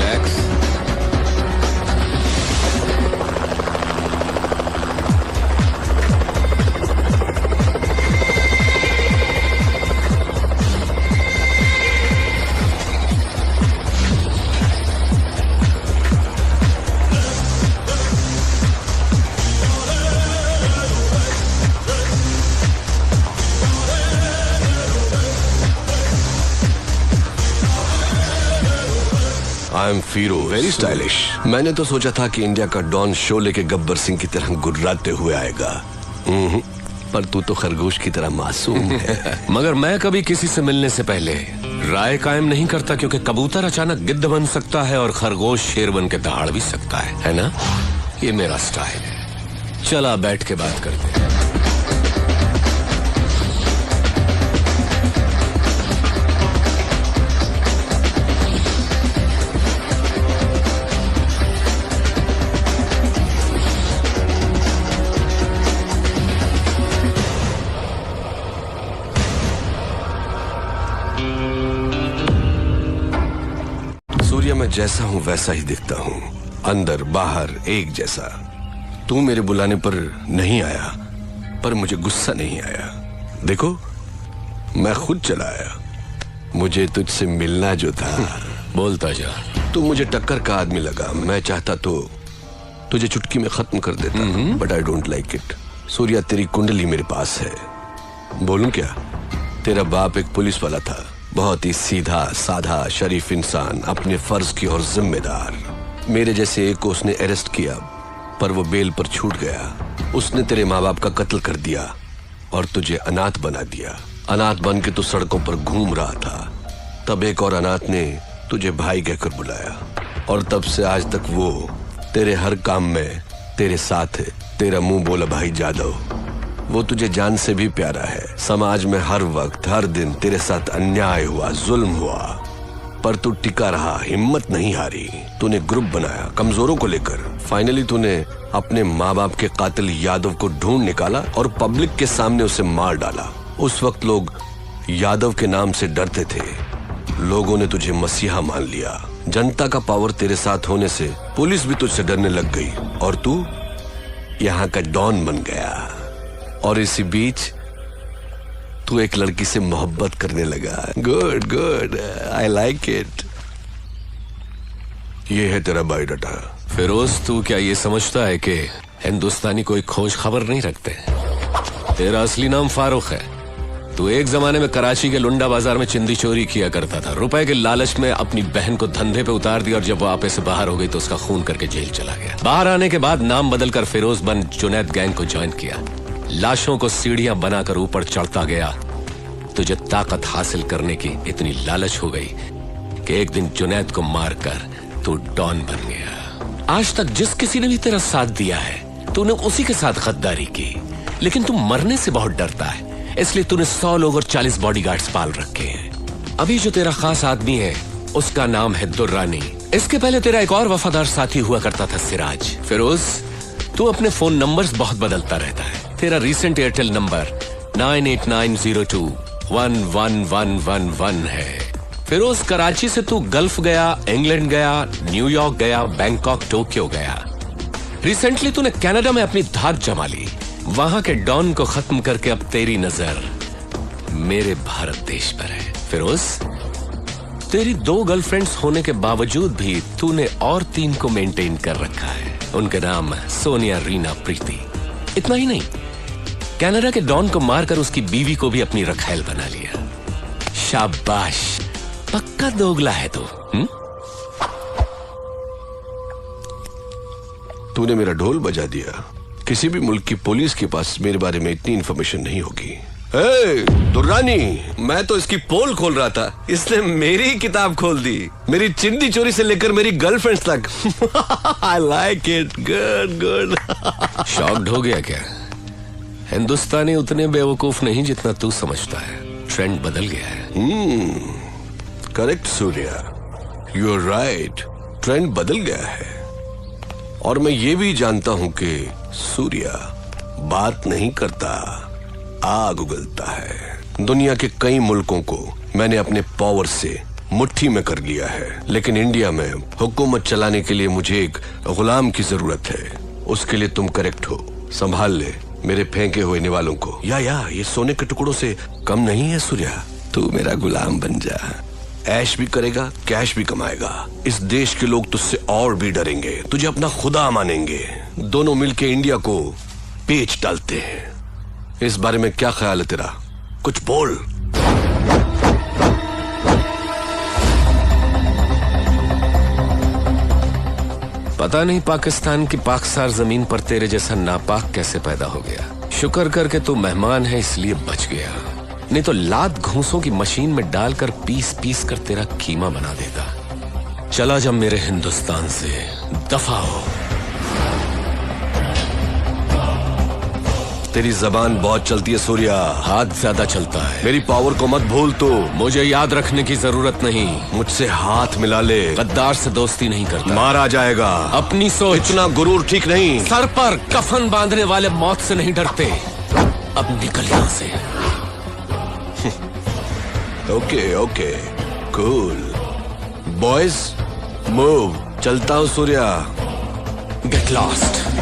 Relax. I am Firoz. Very stylish. मैंने तो सोचा था कि इंडिया का डॉन शो लेके गब्बर सिंह की तरह गुर्राते हुए आएगा, पर तू तो खरगोश की तरह मासूम है। मगर मैं कभी किसी से मिलने से पहले राय कायम नहीं करता, क्योंकि कबूतर अचानक गिद्ध बन सकता है और खरगोश शेर बन के दहाड़ भी सकता है ना? ये मेरा स्टाइल है। चला बैठ के बात करते हैं। सूर्या, मैं जैसा हूँ वैसा ही दिखता हूँ, अंदर बाहर एक जैसा। तू मेरे बुलाने पर नहीं आया, पर मुझे गुस्सा नहीं आया। देखो, मैं खुद चला आया। मुझे तुझसे मिलना जो था। बोलता जा। तू मुझे टक्कर का आदमी लगा। मैं चाहता तो तुझे चुटकी में खत्म कर देता, but I don't like it. Surya, तेरी कुंडली मेरे पास है। बोलूं क्या? तेरा बाप एक पुलिस वाला था, बहुत ही सीधा साधा शरीफ इंसान, अपने फर्ज की और जिम्मेदार। मेरे जैसे एक को उसने अरेस्ट किया, पर वो बेल पर छूट गया। उसने तेरे माँ बाप का कत्ल कर दिया और तुझे अनाथ बना दिया। अनाथ बन के तू सड़कों पर घूम रहा था। तब एक और अनाथ ने तुझे भाई कहकर बुलाया, और तब से आज तक वो तेरे हर काम में तेरे साथ है। तेरा मुंह बोला भाई जादव, वो तुझे जान से भी प्यारा है। समाज में हर वक्त हर दिन तेरे साथ अन्याय हुआ, जुल्म हुआ, पर तू टिका रहा, हिम्मत नहीं हारी। तूने ग्रुप बनाया कमजोरों को लेकर। फाइनली तूने अपने माँ बाप के कातिल यादव को ढूंढ निकाला और पब्लिक के सामने उसे मार डाला। उस वक्त लोग यादव के नाम से डरते थे। लोगों ने तुझे मसीहा मान लिया। जनता का पावर तेरे साथ होने से पुलिस भी तुझसे डरने लग गई, और तू यहाँ का डॉन बन गया। और इसी बीच तू एक लड़की से मोहब्बत करने लगा। Good good, I like it. ये है तेरा बायोडाटा। फिरोज, तू क्या ये समझता है कि हिंदुस्तानी कोई खोज खबर नहीं रखते? तेरा असली नाम फारूक है। तू एक जमाने में कराची के लुंडा बाजार में चिंदी चोरी किया करता था। रुपए के लालच में अपनी बहन को धंधे पे उतार दिया, और जब वो आपे से बाहर हो गई तो उसका खून करके जेल चला गया। बाहर आने के बाद नाम बदलकर फिरोज बन जुनैद गैंग को ज्वाइन किया। लाशों को सीढ़ियां बनाकर ऊपर चढ़ता गया। तुझे ताकत हासिल करने की इतनी लालच हो गई कि एक दिन जुनैद को मारकर तू डॉन बन गया। आज तक जिस किसी ने भी तेरा साथ दिया है, तूने उसी के साथ गद्दारी की। लेकिन तू मरने से बहुत डरता है, इसलिए तूने 100 लोग और 40 बॉडीगार्ड्स पाल रखे हैं। अभी जो तेरा खास आदमी है, उसका नाम है दुर्रानी। इसके पहले तेरा एक और वफादार साथी हुआ करता था, सिराज। फिरोज, तू अपने फोन नंबर्स बहुत बदलता रहता है। तेरा रीसेंट एयरटेल नंबर 9890211111 है। फिरोज, कराची से तू गल्फ गया, इंग्लैंड गया, न्यूयॉर्क गया, बैंकॉक, टोक्यो गया। रिसेंटली तूने कनाडा में अपनी धाक जमा ली। वहां के डॉन को खत्म करके अब तेरी नजर मेरे भारत देश पर है। फिरोज, तेरी 2 गर्लफ्रेंड्स होने के बावजूद भी तूने और 3 को मेंटेन कर रखा है। उनके नाम सोनिया, रीना, प्रीति। इतना ही नहीं, कनाडा के डॉन को मारकर उसकी बीवी को भी अपनी रखैल बना लिया। शाबाश, पक्का दोगला है तू। तूने मेरा ढोल बजा दिया। किसी भी मुल्क की पुलिस के पास मेरे बारे में इतनी इंफॉर्मेशन नहीं होगी। दुर्रानी, मैं तो इसकी पोल खोल रहा था, इसने मेरी किताब खोल दी। मेरी चिंदी चोरी से लेकर मेरी गर्लफ्रेंड्स तक। I like it, good good. Shocked हो गया क्या? हिंदुस्तानी उतने बेवकूफ नहीं जितना तू समझता है। ट्रेंड बदल गया है। Correct Surya, you are right. Trend बदल गया है। और मैं ये भी जानता हूं कि सूर्या बात नहीं करता, आग उगलता है। दुनिया के कई मुल्कों को मैंने अपने पावर से मुट्ठी में कर लिया है, लेकिन इंडिया में हुकूमत चलाने के लिए मुझे एक गुलाम की जरूरत है। उसके लिए तुम करेक्ट हो। संभाल ले मेरे फेंके हुए निवालों को। या ये सोने के टुकड़ों से कम नहीं है सूर्या। तू मेरा गुलाम बन जा, ऐश भी करेगा, कैश भी कमाएगा। इस देश के लोग तुझसे और भी डरेंगे, तुझे अपना खुदा मानेंगे। दोनों मिलके इंडिया को पेच डालते हैं। इस बारे में क्या ख्याल है तेरा? कुछ बोल। पता नहीं पाकिस्तान की पाकसार जमीन पर तेरे जैसा नापाक कैसे पैदा हो गया। शुक्र करके तू मेहमान है इसलिए बच गया, नहीं तो लात घूंसों की मशीन में डालकर पीस पीस कर तेरा कीमा बना देता। चला जा मेरे हिंदुस्तान से, दफा हो। तेरी जबान बहुत चलती है सूर्या, हाथ ज्यादा चलता है। मेरी पावर को मत भूल तू। मुझे याद रखने की जरूरत नहीं। मुझसे हाथ मिला ले, गद्दार से दोस्ती नहीं करता। मारा जाएगा। अपनी सोच। इतना गुरूर ठीक नहीं। सर पर कफन बांधने वाले मौत से नहीं डरते। अब निकल यहां से। Okay cool boys, move. चलता हूँ सूर्या। Get lost.